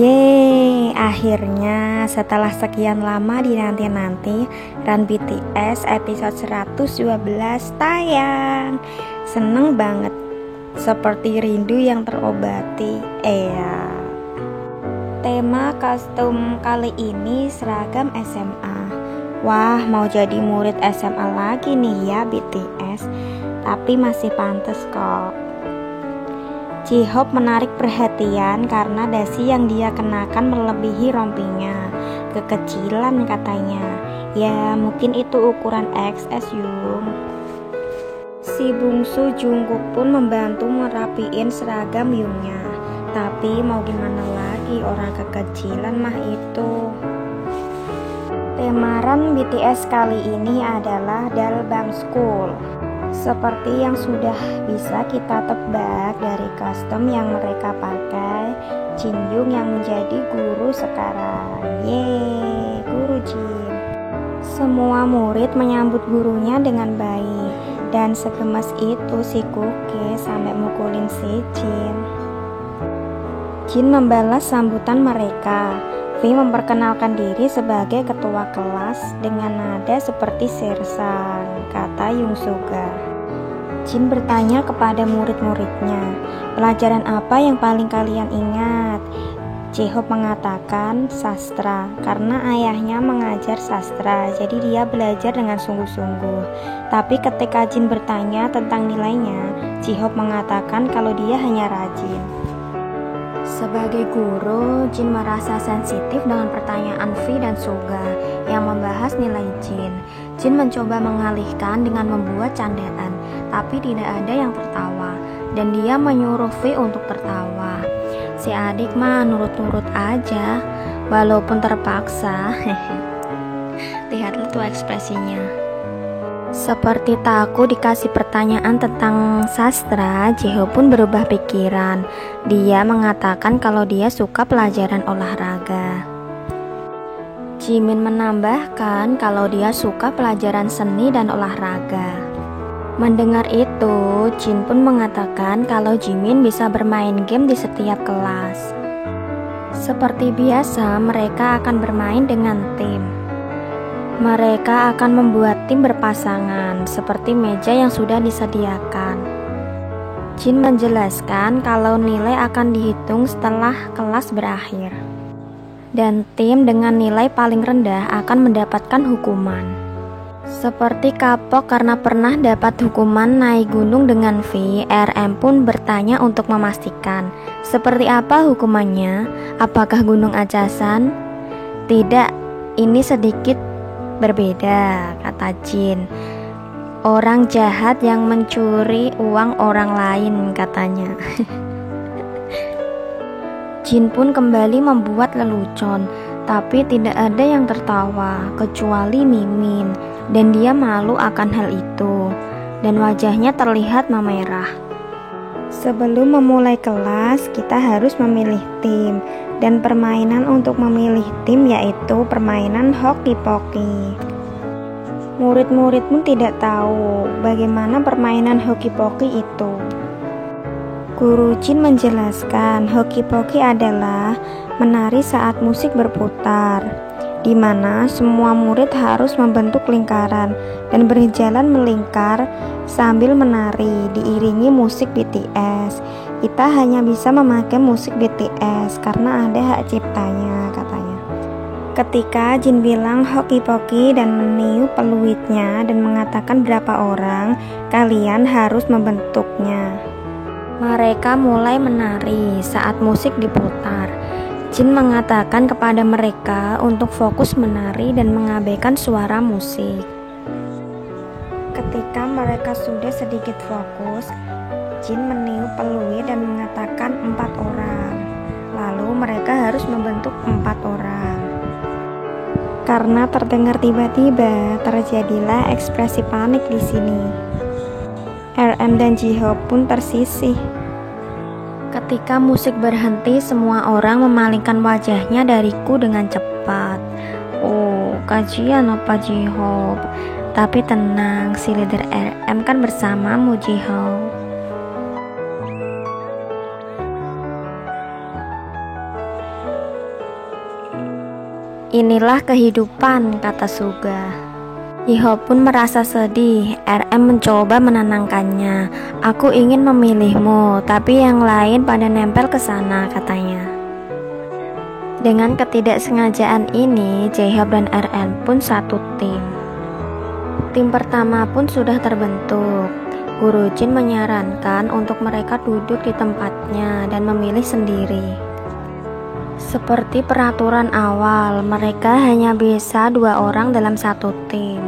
Yeay, akhirnya setelah sekian lama dinanti-nanti Run BTS episode 112 tayang. Seneng banget, seperti rindu yang terobati. Tema kostum kali ini seragam SMA. Wah, mau jadi murid SMA lagi nih ya BTS. Tapi masih pantas kok. J-Hope menarik perhatian karena dasi yang dia kenakan melebihi rompinya. Kekecilan katanya. Ya mungkin itu ukuran XS Yung. Si bungsu Jungkook pun membantu merapiin seragam Yungnya. Tapi mau gimana lagi, orang kekecilan mah itu. Tema Run BTS kali ini adalah Dalbang School. Seperti yang sudah bisa kita tebak dari kostum yang mereka pakai, Jin Young yang menjadi guru sekarang. Yeay, guru Jin. Semua murid menyambut gurunya dengan baik, dan segemes itu si Kuki sampai mukulin si Jin. Jin membalas sambutan mereka. V memperkenalkan diri sebagai ketua kelas dengan nada seperti Sersang, kata Yung Suga. Jin bertanya kepada murid-muridnya, pelajaran apa yang paling kalian ingat? J-Hope mengatakan sastra, karena ayahnya mengajar sastra, jadi dia belajar dengan sungguh-sungguh. Tapi ketika Jin bertanya tentang nilainya, J-Hope mengatakan kalau dia hanya rajin. Sebagai guru, Jin merasa sensitif dengan pertanyaan V dan Suga yang membahas nilai Jin. Jin mencoba mengalihkan dengan membuat candaan, tapi tidak ada yang tertawa, dan dia menyuruh V untuk tertawa. Si adik mah nurut-nurut aja, walaupun terpaksa. Lihat tuh ekspresinya. Seperti takut dikasih pertanyaan tentang sastra, J-Hope pun berubah pikiran. Dia mengatakan kalau dia suka pelajaran olahraga. Jimin menambahkan kalau dia suka pelajaran seni dan olahraga. Mendengar itu, Jin pun mengatakan kalau Jimin bisa bermain game di setiap kelas. Seperti biasa, mereka akan bermain dengan tim. Mereka akan membuat tim berpasangan, seperti meja yang sudah disediakan. Jin menjelaskan kalau nilai akan dihitung setelah kelas berakhir. Dan tim dengan nilai paling rendah akan mendapatkan hukuman. Seperti kapok karena pernah dapat hukuman naik gunung dengan V, RM pun bertanya untuk memastikan, seperti apa hukumannya? Apakah gunung acasan? Tidak, ini sedikit berbeda, kata Jin. Orang jahat yang mencuri uang orang lain, katanya. Jin pun kembali membuat lelucon, tapi tidak ada yang tertawa kecuali Mimin, dan dia malu akan hal itu, dan wajahnya terlihat memerah. Sebelum memulai kelas, kita harus memilih tim, dan permainan untuk memilih tim yaitu permainan hoki-poki. Murid-murid pun tidak tahu bagaimana permainan hoki-poki itu. Guru Jin menjelaskan hoki-poki adalah menari saat musik berputar, di mana semua murid harus membentuk lingkaran dan berjalan melingkar sambil menari diiringi musik BTS. Kita hanya bisa memakai musik BTS karena ada hak ciptanya, katanya. Ketika Jin bilang hoki-poki dan meniup peluitnya dan mengatakan berapa orang, kalian harus membentuknya. Mereka mulai menari saat musik diputar. Jin mengatakan kepada mereka untuk fokus menari dan mengabaikan suara musik. Ketika mereka sudah sedikit fokus, Jin meniup peluit dan mengatakan 4 orang. Lalu mereka harus membentuk 4 orang. Karena terdengar tiba-tiba, terjadilah ekspresi panik di sini. RM dan J-Hope pun tersisih. Ketika musik berhenti, semua orang memalingkan wajahnya dariku dengan cepat. Oh, kajian apa J-Hope? Tapi tenang, si leader RM kan bersamamu J-Hope. Inilah kehidupan, kata Suga. Jiho pun merasa sedih. RM mencoba menenangkannya. Aku ingin memilihmu, tapi yang lain pada nempel ke sana, katanya. Dengan ketidaksengajaan ini, Jiho dan RM pun satu tim. Tim pertama pun sudah terbentuk. Guru Jin menyarankan untuk mereka duduk di tempatnya dan memilih sendiri. Seperti peraturan awal, mereka hanya bisa 2 orang dalam satu tim.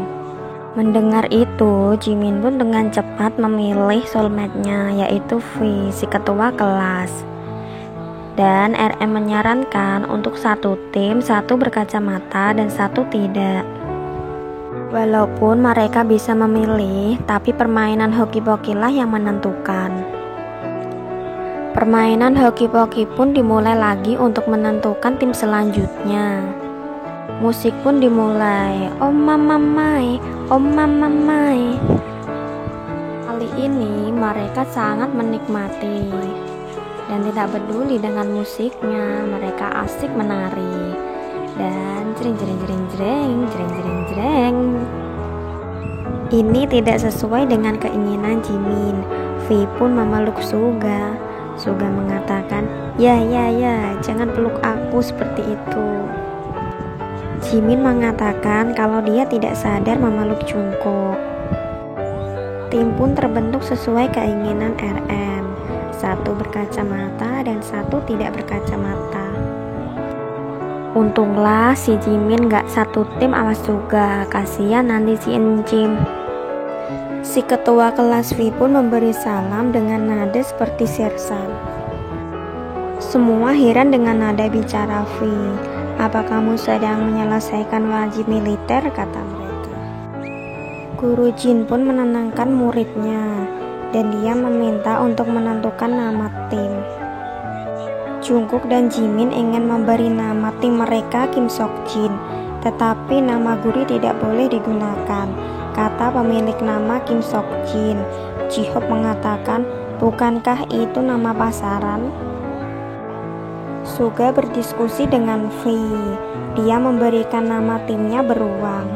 Mendengar itu, Jimin pun dengan cepat memilih soulmate-nya, yaitu V, si ketua kelas. Dan RM menyarankan untuk satu tim, 1 berkacamata dan 1 tidak. Walaupun mereka bisa memilih, tapi permainan hoki-poki lah yang menentukan. Permainan hoki-poki pun dimulai lagi untuk menentukan tim selanjutnya. Musik pun dimulai. Oh mama mai, oh mama mai. Kali ini mereka sangat menikmati dan tidak peduli dengan musiknya. Mereka asik menari dan jreng jreng jreng jreng jreng jreng jreng. Ini tidak sesuai dengan keinginan Jimin. V pun memeluk Suga. Suga mengatakan, ya, jangan peluk aku seperti itu. Jimin mengatakan kalau dia tidak sadar memeluk Jungkook. Tim pun terbentuk sesuai keinginan RM. 1 berkacamata dan 1 tidak berkacamata. Untunglah si Jimin gak satu tim sama Suga. Kasihan nanti si Encim. Si ketua kelas V pun memberi salam dengan nada seperti sersan. Semua heran dengan nada bicara V. Apa kamu sedang menyelesaikan wajib militer, kata mereka. Guru Jin pun menenangkan muridnya dan dia meminta untuk menentukan nama tim. Jungkook dan Jimin ingin memberi nama tim mereka Kim Sok Jin, tetapi nama guru tidak boleh digunakan, kata pemilik nama Kim Sok Jin. Jiho mengatakan, bukankah itu nama pasaran? Suga berdiskusi dengan V. Dia memberikan nama timnya beruang.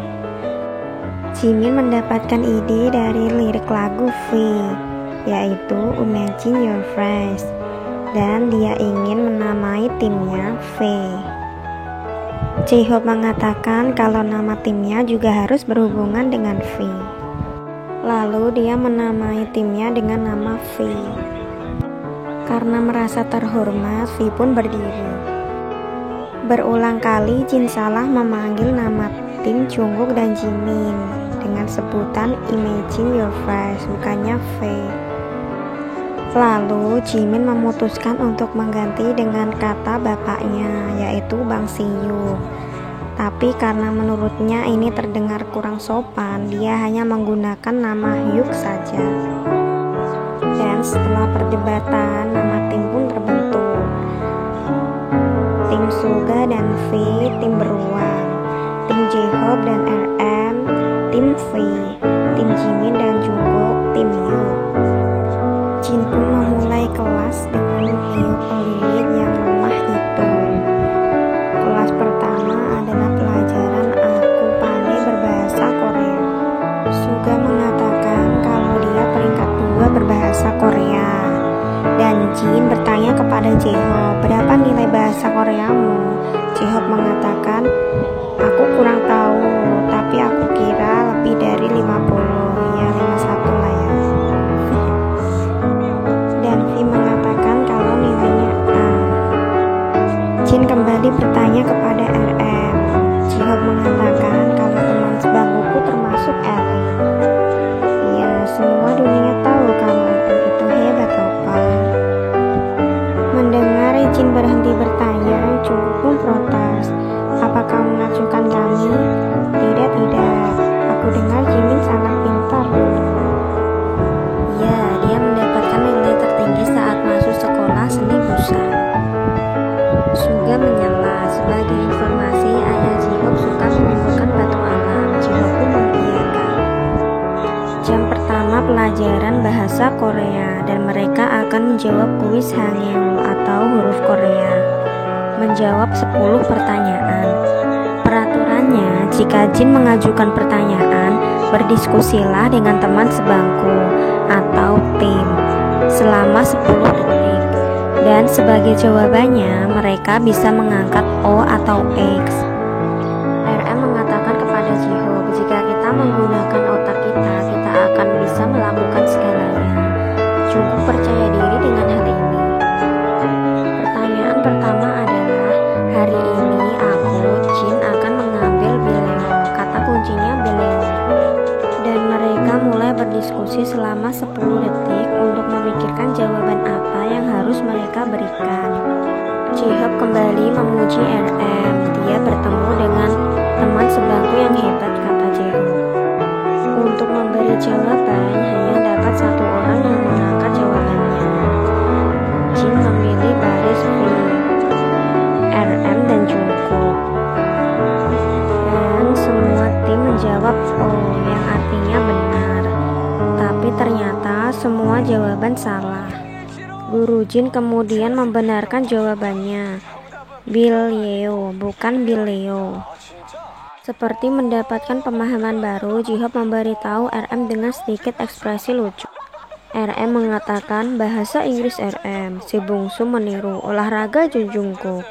Jimin mendapatkan ide dari lirik lagu V, yaitu Imagine Your Friends, dan dia ingin menamai timnya V. Jiho mengatakan kalau nama timnya juga harus berhubungan dengan V. Lalu dia menamai timnya dengan nama V. Karena merasa terhormat, V pun berdiri. Berulang kali Jin salah memanggil nama tim Jungkook dan Jimin dengan sebutan Imagine Your Friends, bukannya V. Lalu Jimin memutuskan untuk mengganti dengan kata bapaknya, yaitu Bang Siyu. Tapi karena menurutnya ini terdengar kurang sopan, dia hanya menggunakan nama Hyuk saja. Dan setelah perdebatan, nama tim pun terbentuk. Tim Suga dan V, tim beruang. Tim J-Hope dan RM, tim V. Tim Jimin dan Jungkook, tim Hyuk. Jin pun memulai kelas dengan meniup pelilin yang lemah itu. Kelas pertama adalah pelajaran Aku Pandai Berbahasa Korea. Suga mengatakan kalau dia peringkat 2 berbahasa Korea. Dan Jin bertanya kepada J-Hope, berapa nilai bahasa Koreamu? J-Hope mengatakan, aku kurang tahu, tapi aku kira lebih dari 50, ya 51 lah ya. Dan V mengatakan kalau nilainya A. Jin kembali bertanya kepada RM. J-Hope mengatakan kalau teman sebangkuku termasuk Ellie. Ya, semua dunia tahu kalau RM itu hebat opa. Mendengar Jin berhenti bertanya, Jungkook pun protes. Apa kamu mengacukan kami? Tidak. Aku dengar Jimin sangat pintar dulu. Ya, dia mendapatkan nilai tertinggi saat masuk sekolah seni busana. Suga menyela. Sebagai informasi, ayah J-Hope suka mengumpulkan batu alam. J-Hope pun membiarkan. Jam pertama pelajaran bahasa Korea dan mereka akan menjawab kuis Hangul atau huruf Korea. Menjawab 10 pertanyaan. jika Jin mengajukan pertanyaan, berdiskusilah dengan teman sebangku atau tim selama 10 detik. Dan sebagai jawabannya, mereka bisa mengangkat O atau X. RM mengatakan kepada Jihob, jika kita menggunakan otak kita, kita akan bisa melakukan segalanya. Jungkook percaya diri dengan hal ini. Pertanyaan pertama adalah, hari ini aku, Jin, akan mengambil Bileo. Kata kuncinya Bileo. Dan mereka mulai berdiskusi selama 10 detik untuk memikirkan jawaban apa yang harus mereka berikan. Jihob kembali memuji RM. Dia bertemu dengan teman sebangku yang hebat, kata Jihob. Untuk memberi jawaban, hanya dapat satu orang yang mengangkat jawabannya. Jin memilih baris V, RM dan Jungkook. Dan semua tim menjawab O, yang artinya benar. Tapi ternyata semua jawaban salah. Guru Jin kemudian membenarkan jawabannya, Bileo, bukan Bileo. Seperti mendapatkan pemahaman baru, Jihob memberitahu RM dengan sedikit ekspresi lucu. RM mengatakan, bahasa Inggris RM, si bungsu meniru olahraga Jungkook.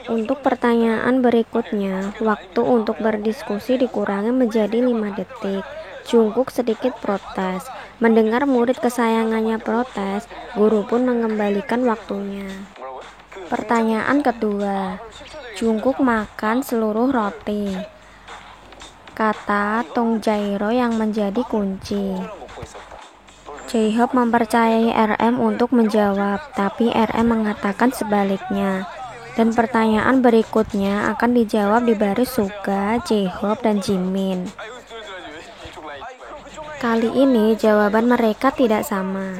Untuk pertanyaan berikutnya, waktu untuk berdiskusi dikurangi menjadi 5 detik. Jungkook sedikit protes. Mendengar murid kesayangannya protes, guru pun mengembalikan waktunya. Pertanyaan kedua, Jungkook makan seluruh roti. Kata Tung Jae-ro yang menjadi kunci. Jihob mempercayai RM untuk menjawab, tapi RM mengatakan sebaliknya. Dan pertanyaan berikutnya akan dijawab di baris Suga, Jihob, dan Jimin. Kali ini jawaban mereka tidak sama.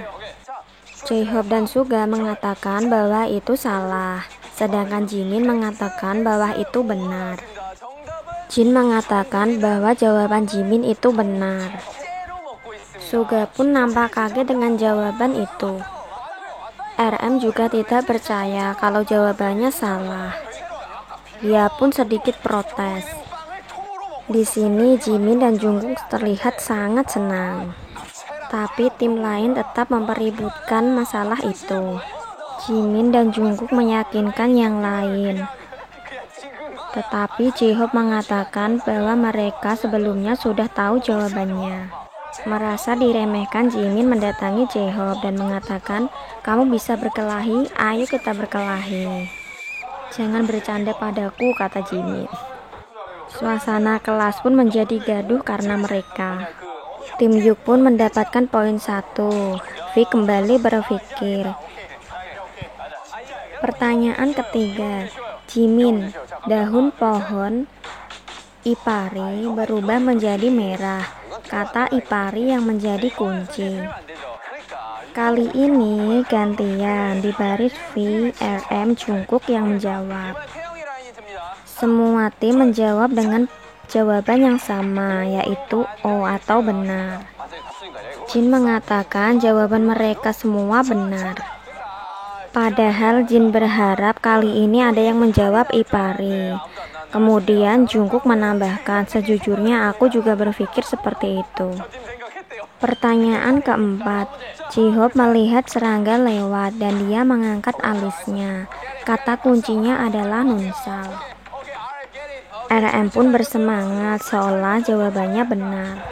Jihob dan Suga mengatakan bahwa itu salah, sedangkan Jimin mengatakan bahwa itu benar. Jin mengatakan bahwa jawaban Jimin itu benar. Suga pun nampak kaget dengan jawaban itu. RM juga tidak percaya kalau jawabannya salah. Dia pun sedikit protes. Di sini Jimin dan Jungkook terlihat sangat senang. Tapi tim lain tetap mempeributkan masalah itu. Jimin dan Jungkook meyakinkan yang lain. Tetapi Jihob mengatakan bahwa mereka sebelumnya sudah tahu jawabannya. Merasa diremehkan, Jimin mendatangi Jihob dan mengatakan, kamu bisa berkelahi, ayo kita berkelahi. Jangan bercanda padaku, kata Jimin. Suasana kelas pun menjadi gaduh karena mereka. Tim Yuk pun mendapatkan poin 1. V kembali berpikir. Pertanyaan ketiga, Jimin, daun pohon Ipari berubah menjadi merah. Kata Ipari yang menjadi kunci. Kali ini gantian di baris V, RM, Jungkook yang menjawab. Semua tim menjawab dengan jawaban yang sama, yaitu O atau benar. Jin mengatakan jawaban mereka semua benar. Padahal Jin berharap kali ini ada yang menjawab Ipari. Kemudian Jungkook menambahkan, sejujurnya aku juga berpikir seperti itu. Pertanyaan keempat, Jihob melihat serangga lewat dan dia mengangkat alisnya. Kata kuncinya adalah Nunsal. RM pun bersemangat seolah jawabannya benar.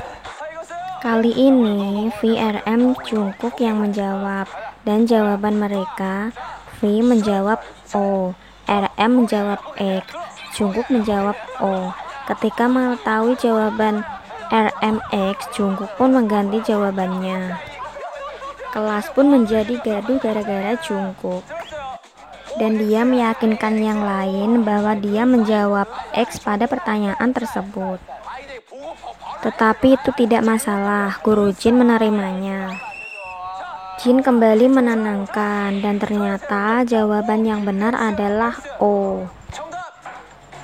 Kali ini VRM Jungkook yang menjawab dan jawaban mereka V menjawab O, RM menjawab X, Jungkook menjawab O. Ketika mengetahui jawaban RMX, Jungkook pun mengganti jawabannya. Kelas pun menjadi gaduh gara-gara Jungkook. Dan dia meyakinkan yang lain bahwa dia menjawab X pada pertanyaan tersebut. Tetapi itu tidak masalah, Guru Jin menerimanya. Jin kembali menenangkan dan ternyata jawaban yang benar adalah O.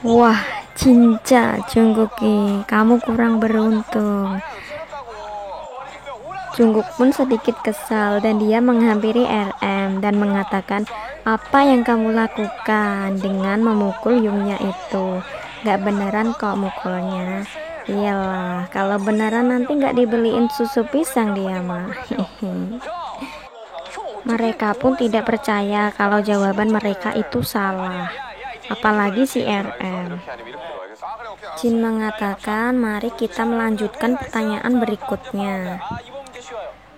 Wah, cinca Jungkook, kamu kurang beruntung. Jungkook pun sedikit kesal dan dia menghampiri RM dan mengatakan, apa yang kamu lakukan dengan memukul Yungnya itu? Gak beneran kok mukulnya. Iyalah, kalau beneran nanti gak dibeliin susu pisang dia mah. Mereka pun tidak percaya kalau jawaban mereka itu salah. Apalagi si RM. Jin mengatakan, mari kita melanjutkan pertanyaan berikutnya.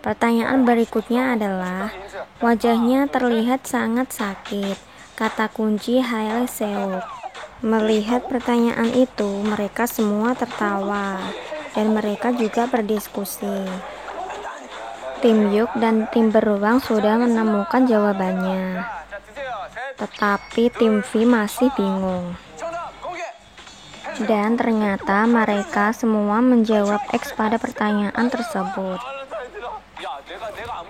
Pertanyaan berikutnya adalah, wajahnya terlihat sangat sakit. Kata kunci Hail Seok. Melihat pertanyaan itu, mereka semua tertawa dan mereka juga berdiskusi. Tim Yuk dan tim beruang sudah menemukan jawabannya, tetapi tim V masih bingung. Dan ternyata mereka semua menjawab X pada pertanyaan tersebut.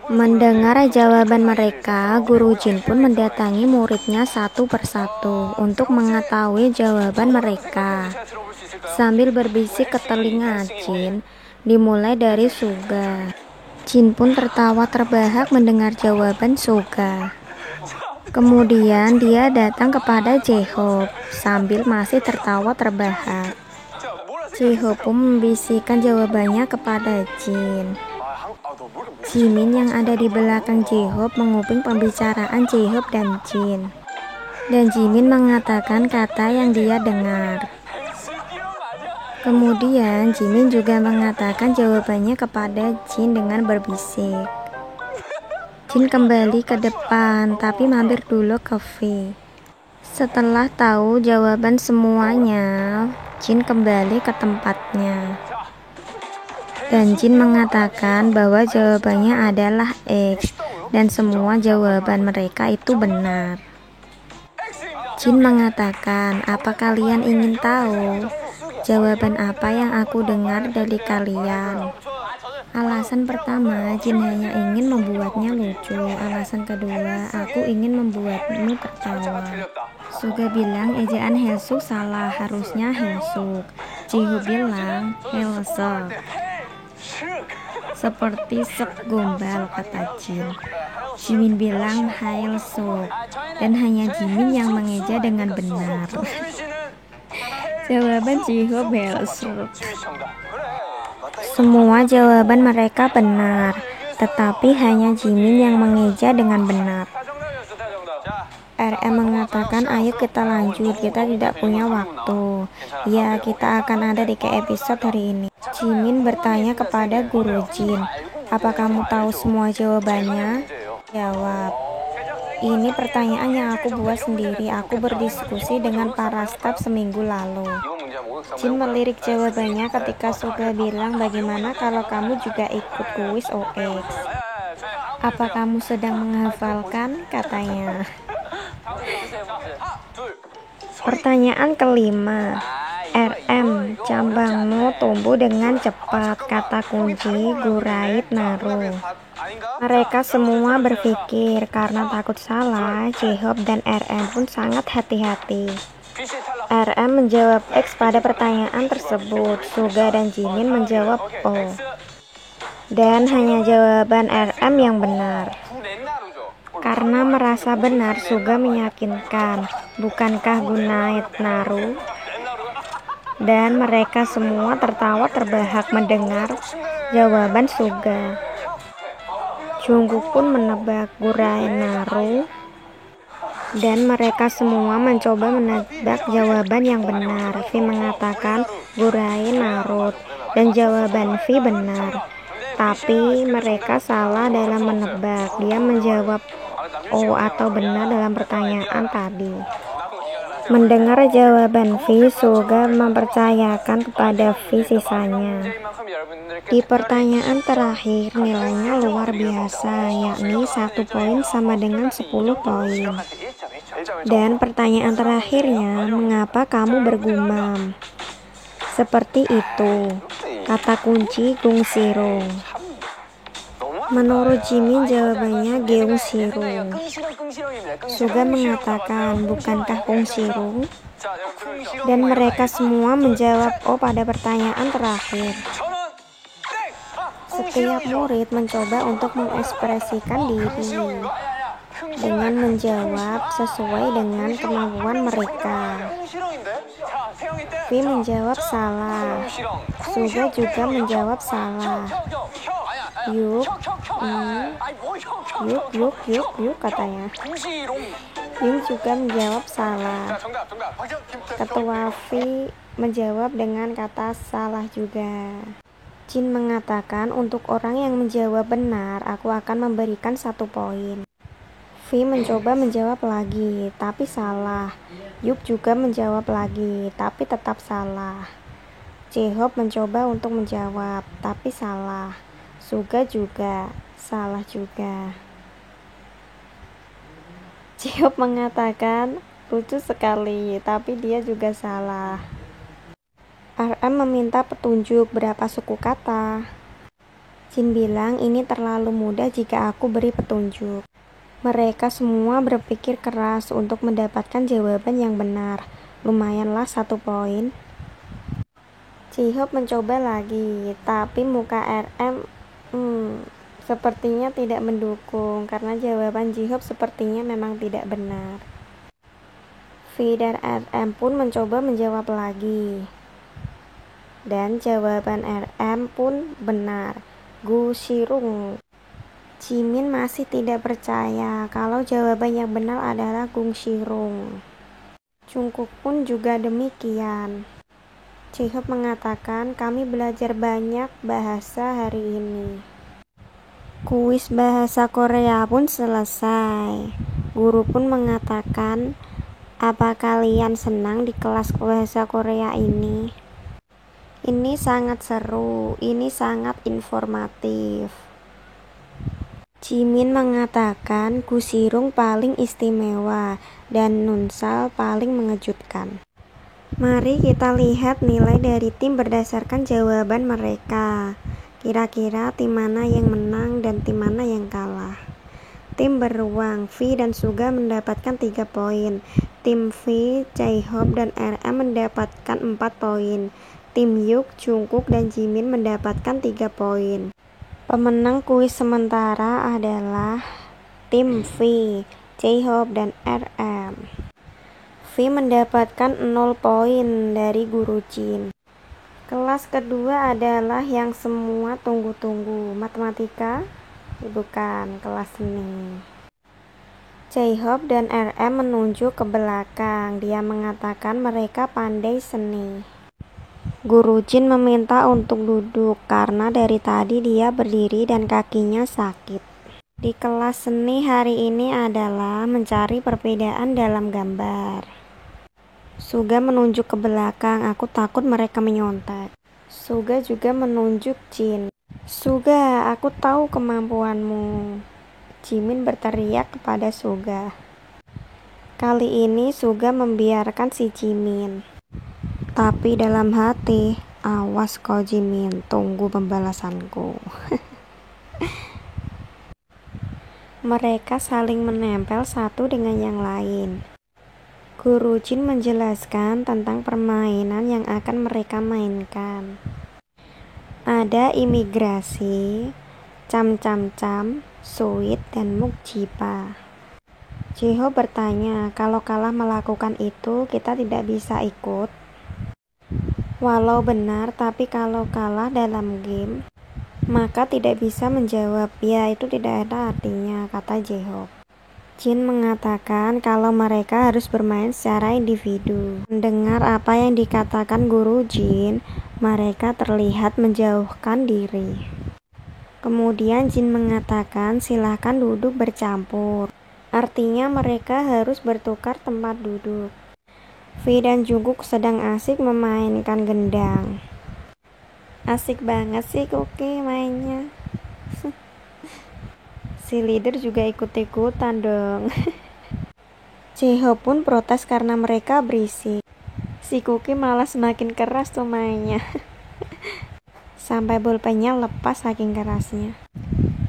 Mendengar jawaban mereka, Guru Jin pun mendatangi muridnya satu persatu untuk mengetahui jawaban mereka. Sambil berbisik ke telinga Jin, dimulai dari Suga. Jin pun tertawa terbahak mendengar jawaban Suga. Kemudian dia datang kepada Jae-hope sambil masih tertawa terbahak. Jae-hope pun membisikkan jawabannya kepada Jin. Jimin yang ada di belakang Jae-hope menguping pembicaraan Jae-hope dan Jin. Dan Jimin mengatakan kata yang dia dengar. Kemudian Jimin juga mengatakan jawabannya kepada Jin dengan berbisik. Jin kembali ke depan tapi mampir dulu ke V. Setelah tahu jawaban semuanya, Jin kembali ke tempatnya. Dan Jin mengatakan bahwa jawabannya adalah X dan semua jawaban mereka itu benar. Jin mengatakan, apa kalian ingin tahu jawaban apa yang aku dengar dari kalian? Alasan pertama, Jin hanya ingin membuatnya lucu. Alasan kedua, aku ingin membuatmu tertawa. Suga bilang ejaan Helsuk salah, harusnya Helsuk. Jiho bilang Helsuk. Seperti sek gombal, kata Jin. Jimin bilang Helsuk, dan hanya Jimin yang mengeja dengan benar. Jawaban Jiho Helsuk. Semua jawaban mereka benar, tetapi hanya Jimin yang mengeja dengan benar. RM mengatakan, ayo kita lanjut, kita tidak punya waktu. Ya, kita akan ada di episode hari ini. Jimin bertanya kepada Guru Jin, apa kamu tahu semua jawabannya? Jawab, ini pertanyaan yang aku buat sendiri, aku berdiskusi dengan para staf seminggu lalu. Jin melirik jawabannya ketika Suga bilang, bagaimana kalau kamu juga ikut kuis OX? Apa kamu sedang menghafalkan? Katanya. Pertanyaan kelima. RM, cambangmu tumbuh dengan cepat, kata kunci Gurait Naru. Mereka semua berpikir karena takut salah, Jae-hope dan RM pun sangat hati-hati. RM menjawab X pada pertanyaan tersebut. Suga dan Jimin menjawab O. Dan hanya jawaban RM yang benar. Karena merasa benar, Suga meyakinkan, bukankah Gurait Naru? Dan mereka semua tertawa terbahak mendengar jawaban Suga. Jungkook pun menebak Gurait Naru. Dan mereka semua mencoba menebak jawaban yang benar. V mengatakan Gurait Naru dan jawaban V benar. Tapi mereka salah dalam menebak. Dia menjawab O atau benar dalam pertanyaan tadi. Mendengar jawaban V, Suga mempercayakan kepada V sisanya. Di pertanyaan terakhir nilainya luar biasa, yakni 1 poin sama dengan 10 poin. Dan pertanyaan terakhirnya, mengapa kamu bergumam? Seperti itu, kata kunci Gung Sirung. Menurut Jimin jawabannya Geung Sirung. Suga mengatakan, bukankah Gung Sirung? Dan mereka semua menjawab O pada pertanyaan terakhir. Setiap murid mencoba untuk mengekspresikan diri dengan menjawab sesuai dengan kemampuan mereka. V menjawab salah. Suga juga menjawab salah. Yuk, yuk katanya. Yung juga menjawab salah. Ketua V menjawab dengan kata salah juga. Jin mengatakan untuk orang yang menjawab benar, aku akan memberikan 1 poin. V mencoba menjawab lagi, tapi salah. Yuk juga menjawab lagi, tapi tetap salah. J-Hope mencoba untuk menjawab, tapi salah. Suga juga, salah juga. J-Hope mengatakan, lucu sekali, tapi dia juga salah. RM meminta petunjuk berapa suku kata. Jin bilang ini terlalu mudah jika aku beri petunjuk. Mereka semua berpikir keras untuk mendapatkan jawaban yang benar. Lumayanlah 1 poin. J-Hope mencoba lagi, tapi muka RM sepertinya tidak mendukung karena jawaban J-Hope sepertinya memang tidak benar. V dan RM pun mencoba menjawab lagi. Dan jawaban RM pun benar. Gu Shirung. Jimin masih tidak percaya kalau jawaban yang benar adalah Gung Shirung. Jungkook pun juga demikian. J-Hope mengatakan kami belajar banyak bahasa hari ini. Kuis bahasa Korea pun selesai. Guru pun mengatakan, apa kalian senang di kelas bahasa Korea ini? Ini sangat seru, ini sangat informatif. Jimin mengatakan Gu Shirung paling istimewa dan Nunsal paling mengejutkan. Mari kita lihat nilai dari tim berdasarkan jawaban mereka. Kira-kira tim mana yang menang dan tim mana yang kalah. Tim beruang, V dan Suga mendapatkan 3 poin. Tim V, J-Hope dan RM mendapatkan 4 poin. Tim Yuk, Jungkook dan Jimin mendapatkan 3 poin. Pemenang kuis sementara adalah tim V, J-Hope dan RM. V mendapatkan 0 poin dari Guru Jin. Kelas kedua adalah yang semua tunggu-tunggu, matematika, bukan, kelas seni. J-Hope dan RM menunjuk ke belakang, dia mengatakan mereka pandai seni. Guru Jin meminta untuk duduk karena dari tadi dia berdiri dan kakinya sakit. Di kelas seni hari ini adalah mencari perbedaan dalam gambar. Suga menunjuk ke belakang, aku takut mereka menyontek. Suga juga menunjuk Jin. Suga, aku tahu kemampuanmu. Jimin berteriak kepada Suga. Kali ini Suga membiarkan si Jimin. Tapi dalam hati, awas kau Jimin, tunggu pembalasanku. Mereka saling menempel satu dengan yang lain. Guru Jin menjelaskan tentang permainan yang akan mereka mainkan. Ada imigrasi, cam-cam-cam, suit, dan mukjipa. J-Hope bertanya, kalau kalah melakukan itu, kita tidak bisa ikut. Walau benar, tapi kalau kalah dalam game, maka tidak bisa menjawab. Ya, itu tidak ada artinya, kata J-Hope. Jin mengatakan kalau mereka harus bermain secara individu. Mendengar apa yang dikatakan Guru Jin, mereka terlihat menjauhkan diri. Kemudian Jin mengatakan silahkan duduk bercampur. Artinya mereka harus bertukar tempat duduk. V dan Jungkook sedang asik memainkan gendang. Asik banget sih Koki mainnya. Si leader juga ikut-ikutan dong. J-Hope pun protes karena mereka berisik. Si Koki malah semakin keras tuh mainnya. Sampai bolpennya lepas saking kerasnya.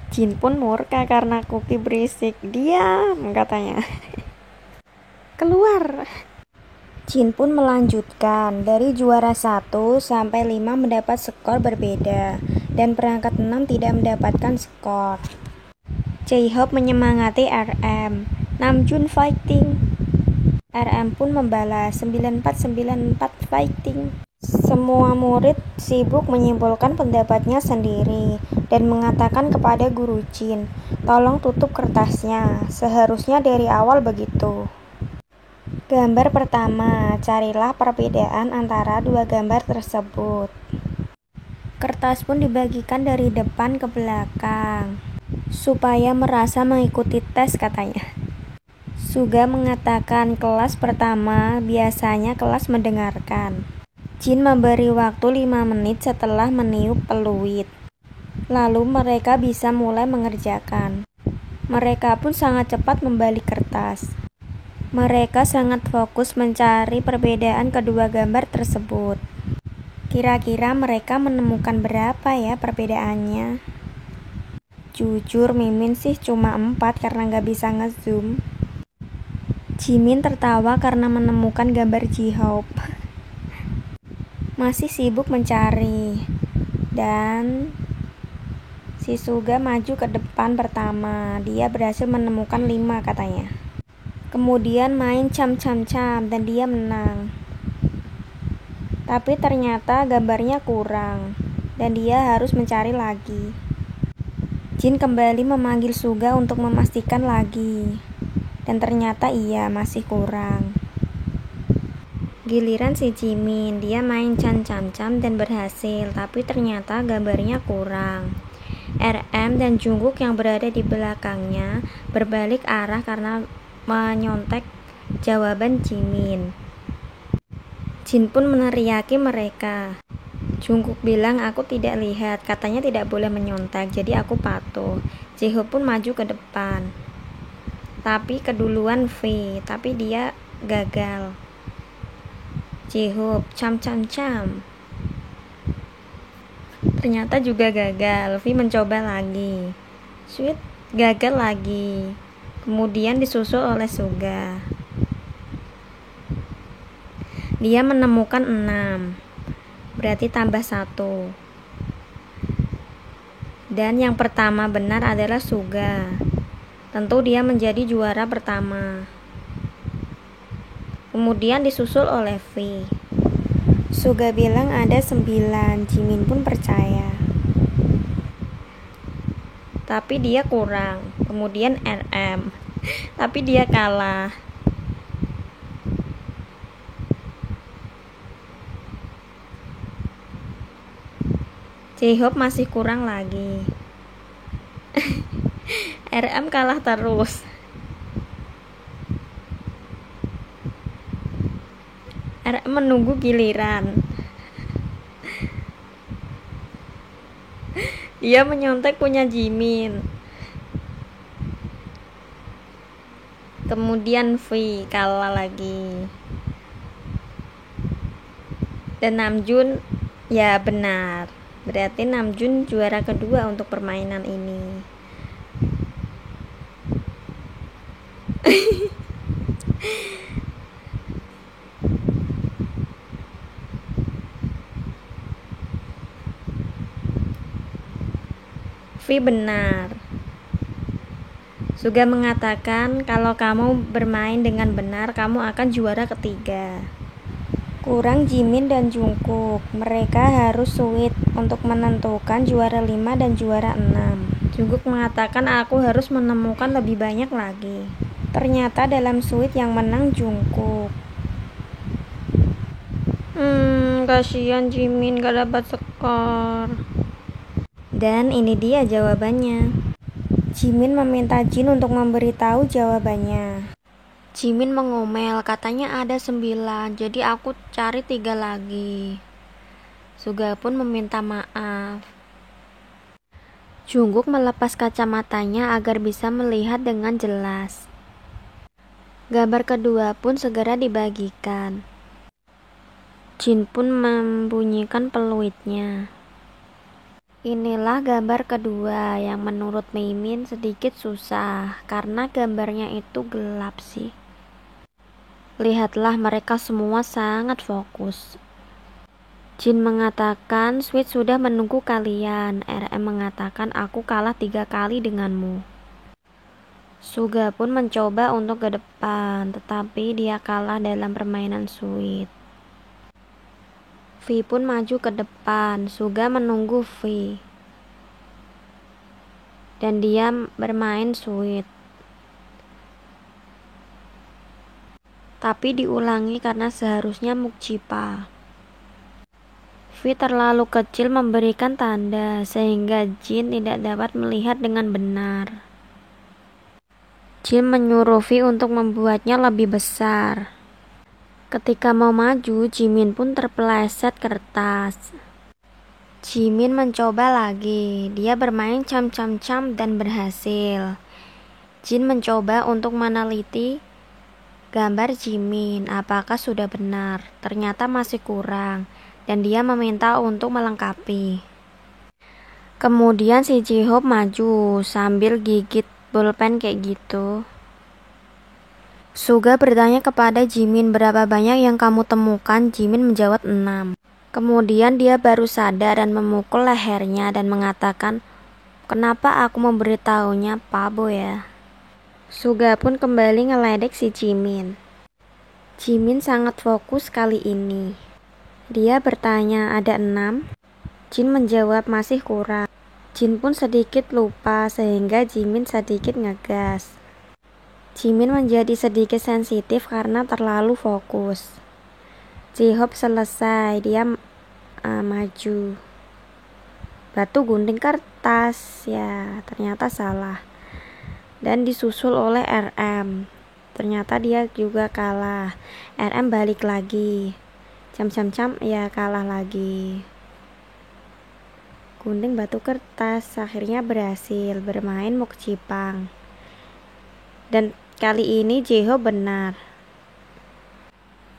Jin pun murka karena Koki berisik. Diam katanya. Keluar. Jin pun melanjutkan, dari juara 1 sampai 5 mendapat skor berbeda, dan perangkat 6 tidak mendapatkan skor. J-Hope menyemangati RM, Namjoon fighting. RM pun membalas 9494 fighting. Semua murid sibuk menyimpulkan pendapatnya sendiri dan mengatakan kepada guru Jin, tolong tutup kertasnya, seharusnya dari awal begitu. Gambar pertama, carilah perbedaan antara dua gambar tersebut. Kertas pun dibagikan dari depan ke belakang, supaya merasa mengikuti tes katanya. Suga mengatakan kelas pertama biasanya kelas mendengarkan. Jin memberi waktu 5 menit setelah meniup peluit. Lalu mereka bisa mulai mengerjakan. Mereka pun sangat cepat membalik kertas. Mereka sangat fokus mencari perbedaan kedua gambar tersebut. Kira-kira mereka menemukan berapa ya perbedaannya? Jujur Mimin sih cuma 4 karena gak bisa ngezoom. Jimin tertawa karena menemukan gambar J-Hope. Masih sibuk mencari. Dan si Suga maju ke depan pertama. Dia berhasil menemukan 5 katanya. Kemudian main cam-cam-cam dan dia menang. Tapi ternyata gambarnya kurang dan dia harus mencari lagi. Jin kembali memanggil Suga untuk memastikan lagi. Dan ternyata iya masih kurang. Giliran si Jimin, dia main cam-cam dan berhasil, tapi ternyata gambarnya kurang. RM dan Jungkook yang berada di belakangnya berbalik arah karena menyontek jawaban Jimin. Jin pun meneriaki mereka. Jungkook bilang aku tidak lihat, katanya tidak boleh menyontek, jadi aku patuh. J-Hope pun maju ke depan. Tapi keduluan V, tapi dia gagal. J-Hope cam-cam-cam. Ternyata juga gagal. V mencoba lagi. Sweet gagal lagi. Kemudian disusul oleh Suga. Dia menemukan 6. Berarti tambah 1. Dan yang pertama benar adalah Suga. Tentu dia menjadi juara pertama. Kemudian disusul oleh V. Suga bilang ada 9. Jimin pun percaya. Tapi dia kurang. Kemudian RM. Tapi dia kalah. J-Hope masih kurang lagi. RM kalah terus. RM menunggu giliran. Dia menyontek punya Jimin. Kemudian V kalah lagi. Dan Namjoon ya benar. Berarti Namjoon juara kedua untuk permainan ini. V benar. Suga mengatakan kalau kamu bermain dengan benar, kamu akan juara ketiga. Kurang Jimin dan Jungkook. Mereka harus sweet untuk menentukan juara 5 dan juara 6. Jungkook mengatakan aku harus menemukan lebih banyak lagi. Ternyata dalam sweet yang menang Jungkook. Kasihan Jimin gak dapat skor. Dan ini dia jawabannya. Jimin meminta Jin untuk memberitahu jawabannya. Jimin mengomel, katanya ada 9, jadi aku cari 3 lagi. Suga pun meminta maaf. Jungkook melepas kacamatanya agar bisa melihat dengan jelas. Gambar kedua pun segera dibagikan. Jin pun membunyikan peluitnya. Inilah gambar kedua yang menurut Mimin sedikit susah karena gambarnya itu gelap sih. Lihatlah mereka semua sangat fokus. Jin mengatakan Sweet sudah menunggu kalian. RM mengatakan aku kalah 3 kali denganmu. Suga pun mencoba untuk ke depan, tetapi dia kalah dalam permainan suit. Vi pun maju ke depan. Suga menunggu Vi, dan dia bermain suit. Tapi diulangi karena seharusnya Mukjipa. Vi terlalu kecil memberikan tanda, sehingga Jin tidak dapat melihat dengan benar. Jin menyuruh Vi untuk membuatnya lebih besar. Ketika mau maju, Jimin pun terpeleset kertas. Jimin mencoba lagi. Dia bermain cam-cam-cam dan berhasil. Jin mencoba untuk meneliti gambar Jimin, apakah sudah benar. Ternyata masih kurang, dan dia meminta untuk melengkapi. Kemudian si Jihope maju sambil gigit pulpen kayak gitu. Suga bertanya kepada Jimin, berapa banyak yang kamu temukan? Jimin menjawab 6. Kemudian dia baru sadar dan memukul lehernya dan mengatakan, kenapa aku memberitahunya Pabo ya? Suga pun kembali ngeledek si Jimin. Jimin sangat fokus kali ini. Dia bertanya, ada 6? Jin menjawab masih kurang. Jin pun sedikit lupa sehingga Jimin sedikit ngegas. Jimin menjadi sedikit sensitif karena terlalu fokus. Jihope selesai, dia maju. Batu gunting kertas, ya ternyata salah. Dan disusul oleh RM. Ternyata dia juga kalah. RM balik lagi. Cam-cam-cam, ya kalah lagi. Gunting batu kertas, akhirnya berhasil bermain Mukjipang. Dan kali ini Jihope benar.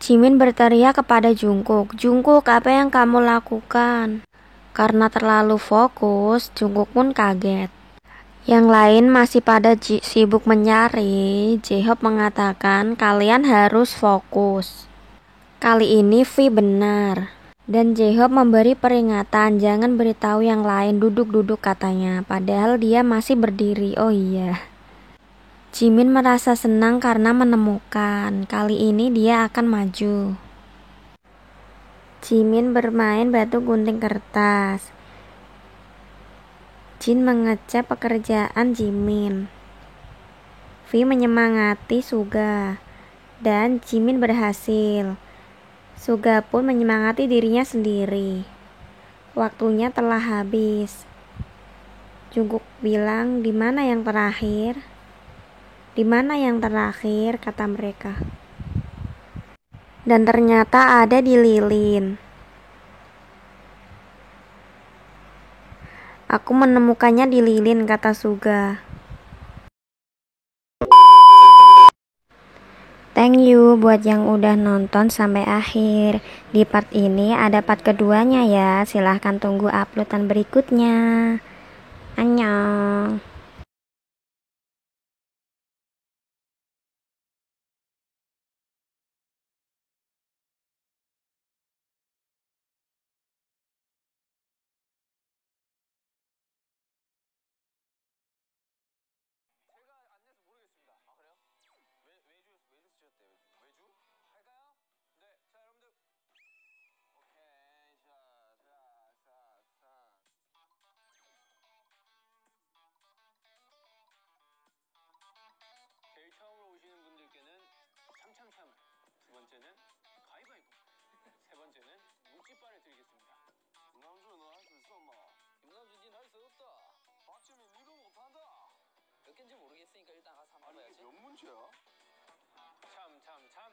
Jimin berteriak kepada Jungkook, Jungkook, apa yang kamu lakukan? Karena terlalu fokus, Jungkook pun kaget. Yang lain masih pada sibuk mencari. Jihope mengatakan, kalian harus fokus. Kali ini V benar. Dan Jihope memberi peringatan, jangan beritahu yang lain, duduk-duduk katanya. Padahal dia masih berdiri. Oh iya. Jimin merasa senang karena menemukan. Kali ini dia akan maju. Jimin bermain batu gunting kertas. Jin mengecek pekerjaan Jimin. V menyemangati Suga. Dan Jimin berhasil. Suga pun menyemangati dirinya sendiri. Waktunya telah habis. Jungkook bilang, di mana yang terakhir? Di mana yang terakhir, kata mereka. Dan ternyata ada di lilin. Aku menemukannya di lilin, kata Suga. Thank you buat yang udah nonton sampai akhir. Di part ini ada part keduanya ya. Silahkan tunggu uploadan berikutnya. Annyeong. 제일 처음으로 오시는 분들께는 참참참, 두 번째는 가위바위보, 세 번째는 묵찌빠를 드리겠습니다. 김남주, 너 할 수 있어, 엄마? 김남주, 닌 할 수 없다. 박지민, 니도 못한다. 몇 개인지 모르겠으니까 일단 가서 한번 해야지. 몇 문제야? 참참참.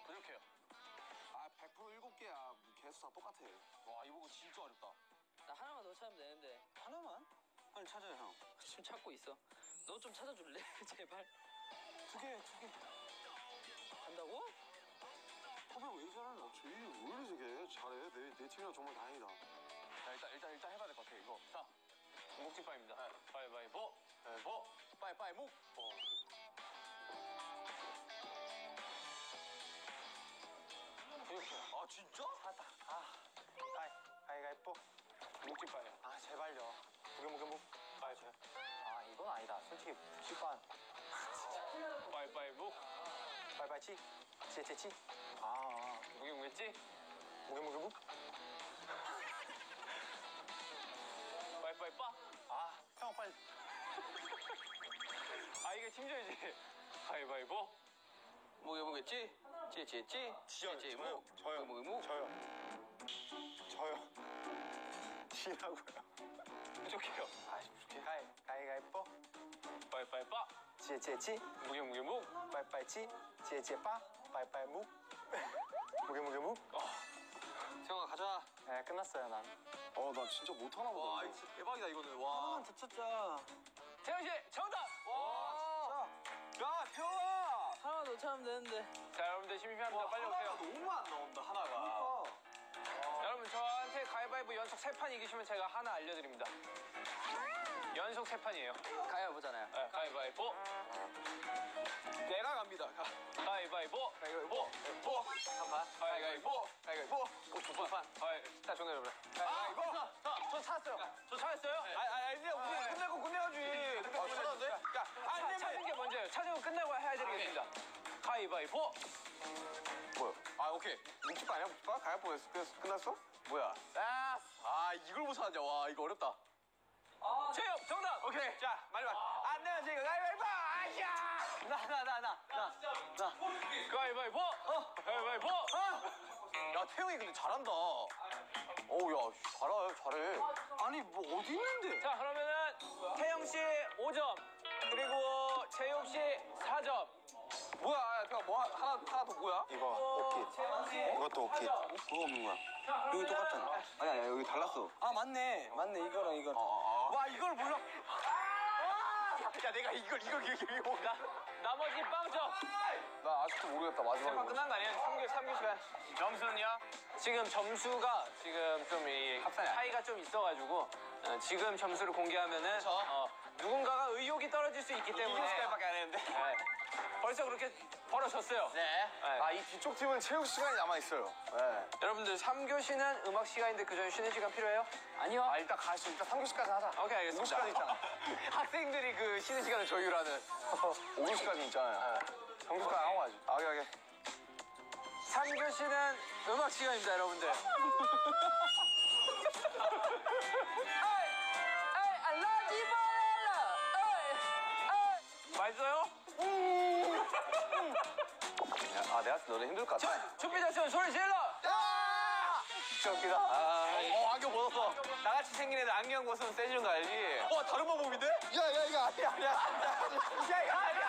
부족해요. 100% 7개야. 개수 다 똑같아. 와, 이거 진짜 어렵다. 나 하나만 더 찾으면 되는데. 하나만? 빨리 찾아요, 형. 지금 찾고 있어. 너 좀 찾아줄래? 제발. 두 개. 한다고? 왜 잘하냐? 제이 왜 이래 저게? 잘해. 내 팀이랑 정말 다행이다. 자, 일단 해봐야 될 것 같아, 이거. 자, 묵찌빠입니다. 가위바위보. 빠이, 묵. 아, 진짜? 찾았다. 가위바위보. 묵찌빠예요. 아, 제발요. 무게무게무. 가위바위보. 아, 이건 아니다. 솔직히 무식반. 가위바위보. 빨빨치. 치치치. 무게무게찌. 무게무게무. 가위바위보. 형 빨리. 이게 팀전이지. 가위바위보. 무게무게찌. 찌찌찌. 찌찌무. 저요. 무게무게무. 저요. 지라고요. 부족해요. 부족해. 가위가위뽀. 가위바위보. 치치치. 무게무게무. 빨빨치. 치치빠. 빨빨무. 무게무게무. 세영아 가자. 네, 끝났어요, 난. 나 진짜 못하나 보다. 와, 진짜 대박이다 이거는. 와. 더 찾자. 태영 씨 정답. 와, 진짜. 야, 태영아. 하나 더 차면 되는데. 자, 여러분들 심심합니다. 빨리 오세요. 너무 안 나온다, 하나가. 여러분 저한테 가위바위보 연속 3판 이기시면 제가 하나 알려드립니다. 연속 3판이에요. 가위바위보잖아요. 네, 가위바위보. 내가 갑니다. 가위바위보. 가위바위보. 보. 한 판. 가위바위보. 가위바위보. 두 판. 자, 정답 여러분. 가위바위보. 저 찾았어요. 저 찾았어요? 아니, 우리 끝내고 끝내야지. 찾았는데? 야, 자, 찾은 게 먼저예요. 찾으고 끝나고 해야 되겠습니다. 가위바위보. 뭐야? 오케이. 뭉치빠 아니야? 뭉치빠? 가위바위보 끝났어? 뭐야? 이걸 못 찾았냐? 와, 이거 어렵다. 최영 정답. 오케이. 자, 마지막. 안녕하세요. 가위바위보. 아야! 나. 가위바위보. 가위바위보. 야, 태영이 근데 잘한다. 어우, 야, 잘해. 아니, 뭐 어디 있는데? 자, 그러면은 태영 씨 5점. 그리고 재욱 씨 4점. 뭐야, 야, 태영 뭐 하나 더 뭐야? 이거, 오키. 재욱 씨 이것도 오키. 그거 없는 거야. 여기 똑같잖아. 아니야, 여기 달랐어. 맞네, 이거랑 이거. 와, 이걸 몰라. 야, 내가 이걸 나머지 빵점. 나 아직도 모르겠다, 마지막에. 세판 끝난 거 아니에요? 3교 시간. 점수는요? 지금 점수가 지금 좀 이 차이가 좀 있어가지고 지금 점수를 공개하면은 누군가가 의욕이 떨어질 수 있기 때문에 이길 시간밖에 안 했는데. 네. 벌써 그렇게 벌어졌어요. 네. 이 뒤쪽 팀은 체육 시간이 남아있어요. 네. 여러분들 3교시는 음악 시간인데 그 전에 쉬는 시간 필요해요? 아니요. 일단 가시죠. 일단 3교시까지 하자. 오케이, 알겠습니다. 5교시까지 있잖아. 학생들이 그 쉬는 시간을 조율하는 5교시까지 있잖아요. 3교시까지 하고 가지. 오케이. 3교시는 음악 시간입니다, 여러분들. 맛있어요? 내가 너네 힘들 것 같아. 준비됐으면 소리 질러! 진짜 웃기다. 안경 벗었어. 나같이 생긴 애들 안경 벗으면 세지는 거 알지? 다른 방법인데? 야, 이거 아니야. 야, 이거 아니야.